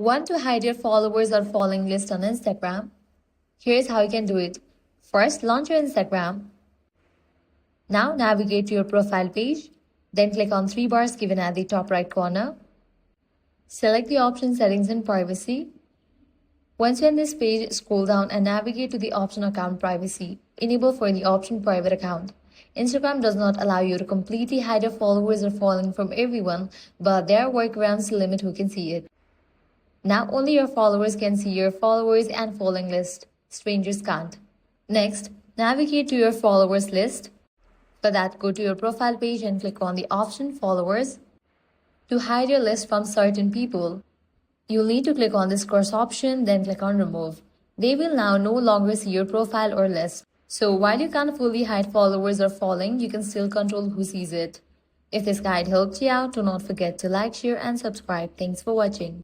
Want to hide your followers or following list on Instagram? Here's how you can do it. First, launch your Instagram. Now navigate to your profile page. Then click on three bars given at the top right corner. Select the option Settings and Privacy. Once you're in this page, scroll down and navigate to the option Account Privacy. Enable for the option Private Account. Instagram does not allow you to completely hide your followers or following from everyone, but there are workarounds to limit who can see it. Now only your followers can see your followers and following list. Strangers can't. Next, navigate to your followers list. For that, go to your profile page and click on the option Followers. To hide your list from certain people, you'll need to click on this cross option, then click on Remove. They will now no longer see your profile or list. So while you can't fully hide followers or following, you can still control who sees it. If this guide helped you out, do not forget to like, share, and subscribe. Thanks for watching.